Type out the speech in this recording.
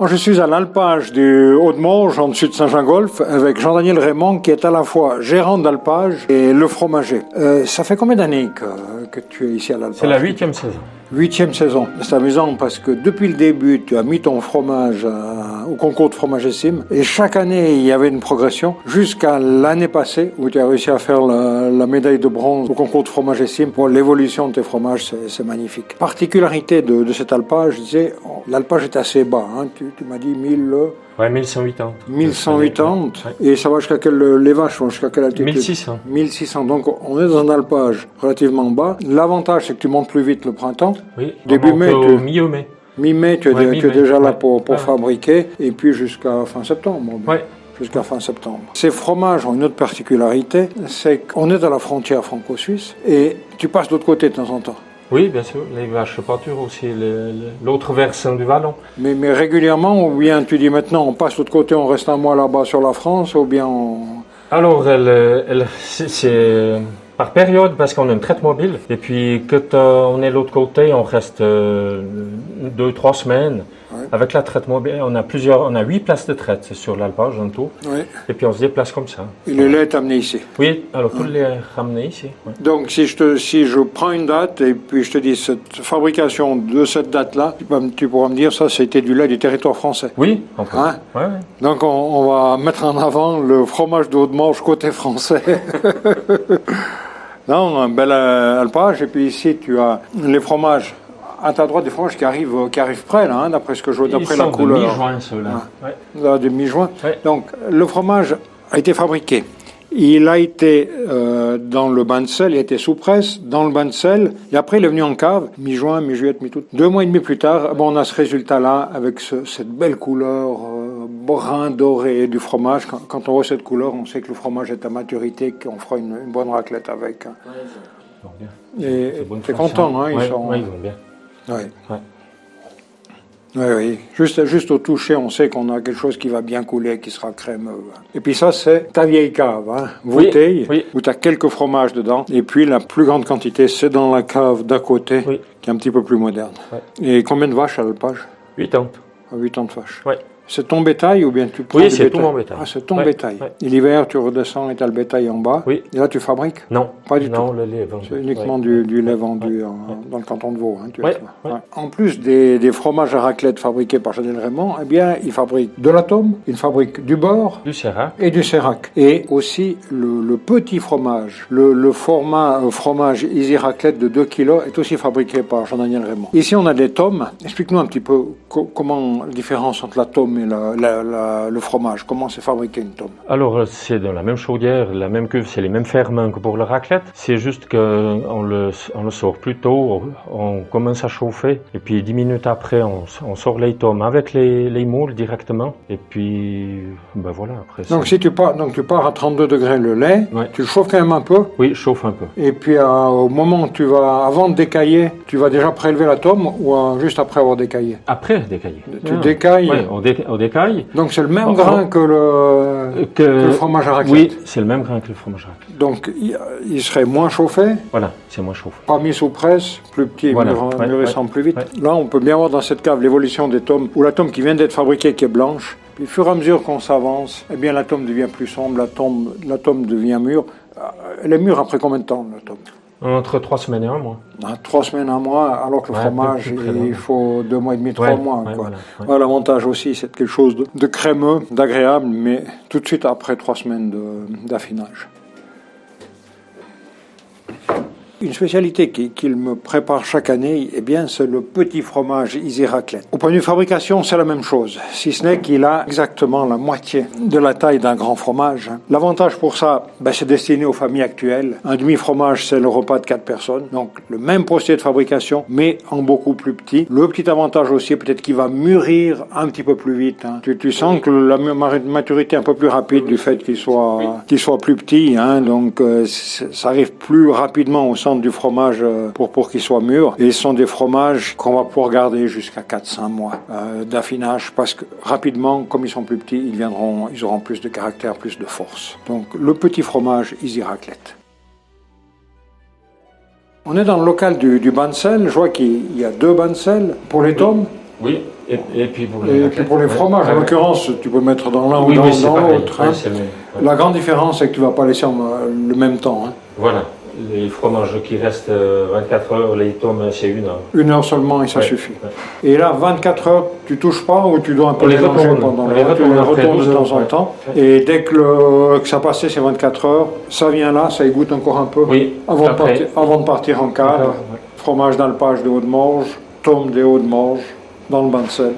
Moi, je suis à l'alpage du Haut-de-Morges, en dessus de Saint-Jean-Golf, avec Jean-Daniel Raymond, qui est à la fois gérant d'alpage et le fromager. Ça fait combien d'années que tu es ici à l'alpage? C'est la 8e saison. 8e saison. C'est amusant parce que depuis le début, tu as mis ton fromage au concours de fromagissime et chaque année, il y avait une progression jusqu'à l'année passée où tu as réussi à faire la médaille de bronze au concours de fromagissime. Pour l'évolution de tes fromages, c'est magnifique. Particularité de cet alpage, je disais, l'alpage est assez bas. Hein. Tu m'as dit 1000... Ouais, 1180. 1180, ouais. Et ça va jusqu'à les vaches vont jusqu'à quelle altitude? 1600. 1600, donc on est dans un alpage relativement bas. L'avantage, c'est que tu montes plus vite le printemps. Oui, début mai, mi-mai. Mi-mai, tu es déjà là pour fabriquer, et puis jusqu'à fin septembre. Ouais. Jusqu'à fin septembre. Ces fromages ont une autre particularité, c'est qu'on est à la frontière franco-suisse, et tu passes de l'autre côté de temps en temps. Oui, bien sûr, les vaches pâturent aussi, l'autre versant du vallon. Mais régulièrement, ou bien tu dis maintenant on passe de l'autre côté, on reste un mois là-bas sur la France, ou bien on... Alors, c'est par période, parce qu'on a une traite mobile, et puis quand on est de l'autre côté, on reste 2-3 semaines. Ouais. Avec la traite mobile, on a 8 places de traite sur l'alpage en tout, ouais. Et puis on se déplace comme ça. Et le lait est amené ici? Oui, alors tout le lait est ramené ici. Ouais. Donc si je prends une date et puis je te dis cette fabrication de cette date-là, tu pourras me dire ça c'était du lait du territoire français? Oui, on peut. Hein? Ouais. Donc on va mettre en avant le fromage de Haut-de-Morges côté français. Non, un bel alpage, et puis ici tu as les fromages. À ta droite, des fromages qui arrivent près, là, hein, d'après ce que je vois, d'après la couleur. Ils sont de mi-juin, ceux-là. Ouais. Là, de mi-juin. Ouais. Donc, le fromage a été fabriqué. Il a été dans le bain de sel, il a été sous presse, dans le bain de sel, et après il est venu en cave, mi-juin, mi-juillet, mi-août. 2 mois et demi plus tard, on a ce résultat-là, avec cette belle couleur brun doré du fromage. Quand on voit cette couleur, on sait que le fromage est à maturité, qu'on fera une bonne raclette avec. Hein. Ouais, et t'es content, hein, ils vont bien. Oui. Ouais. Oui. Juste au toucher, on sait qu'on a quelque chose qui va bien couler, qui sera crémeux. Et puis ça, c'est ta vieille cave, hein, bouteille, où tu as quelques fromages dedans. Et puis la plus grande quantité, c'est dans la cave d'à côté, qui est un petit peu plus moderne. Ouais. Et combien de vaches à l'alpage? 80. 80 vaches. Ouais. C'est ton bétail ou bien tu prends Oui, c'est tout mon bétail. Ah, c'est ton bétail. Ouais. Et l'hiver, tu redescends et tu as le bétail en bas. Oui. Et là, tu fabriques? Non. Pas du tout. Non, le lait est vendu. C'est uniquement du lait vendu dans le canton de Vaud. Hein, En plus des fromages à raclette fabriqués par Jean-Daniel Raymond, eh bien, il fabrique de l'atome, il fabrique du beurre. Du sérac. Et du sérac. Et aussi le petit fromage. Le format fromage Easy Raclette de 2 kg est aussi fabriqué par Jean-Daniel Raymond. Ici, on a des tomes. Explique-nous un petit peu comment la différence entre la tome et le fromage, comment c'est fabriqué une tome? Alors c'est dans la même chaudière, la même cuve, c'est les mêmes ferments que pour le raclette. C'est juste qu'on le sort plus tôt, on commence à chauffer et puis 10 minutes après on sort les tomes avec les moules directement et puis ben voilà après. Donc si tu pars à 32 degrés le lait, tu le chauffes quand même un peu? Oui, je chauffe un peu. Et puis au moment où avant de décailler, tu vas déjà prélever la tome ou juste après avoir décaillé? Après décailler. Tu décailles? Oui, on décaille. Donc c'est le même grain que le fromage à raclette? Oui, c'est le même grain que le fromage à raclette. Donc il serait moins chauffé? Voilà, c'est moins chauffé. Pas mis sous presse, plus petit, mûrissant plus vite. Là, on peut bien voir dans cette cave l'évolution des tomes, où la tome qui vient d'être fabriquée, qui est blanche, puis au fur et à mesure qu'on s'avance, eh bien la tome devient plus sombre, la tome devient mûre. Elle est mûre après combien de temps, la tome? Entre 3 semaines et 1 mois. 3 semaines, 1 mois, alors que le fromage, il faut 2 mois et demi, 3 mois. Voilà, l'avantage aussi, c'est quelque chose de crémeux, d'agréable, mais tout de suite après 3 semaines d'affinage. Une spécialité qu'il me prépare chaque année, eh bien, c'est le petit fromage Easy Raclette. Au point de vue fabrication, c'est la même chose, si ce n'est qu'il a exactement la moitié de la taille d'un grand fromage. L'avantage pour ça, c'est destiné aux familles actuelles. Un demi-fromage, c'est le repas de 4 personnes. Donc, le même procédé de fabrication, mais en beaucoup plus petit. Le petit avantage aussi, peut-être qu'il va mûrir un petit peu plus vite. Hein. Tu sens que la maturité est un peu plus rapide du fait qu'il soit plus petit. Hein. Donc, ça arrive plus rapidement au centre du fromage pour qu'il soit mûr. Et ce sont des fromages qu'on va pouvoir garder jusqu'à 4-5 mois d'affinage parce que rapidement, comme ils sont plus petits, ils auront plus de caractère, plus de force. Donc le petit fromage Easy Raclette. On est dans le local du bain de sel. Je vois qu'il y a 2 bains de sel pour les tomes. Oui, Et puis pour Et puis pour les fromages, en l'occurrence, tu peux mettre dans l'un ou dans l'autre. Hein. La grande différence, c'est que tu ne vas pas laisser le même temps. Hein. Voilà. Les fromages qui restent 24 heures, les tomes, c'est 1 heure. 1 heure seulement et ça suffit. Ouais. Et là, 24 heures, tu touches pas ou tu dois un peu les mélanger pendant le temps. Tu les retournes de temps en temps. Et dès que ça passait ces 24 heures, ça vient là, ça égoutte encore un peu. Oui. Avant de partir en cadre. Fromage d'alpage de Haute-Morge, tome des Hauts-de-Morge, dans le bain de sel.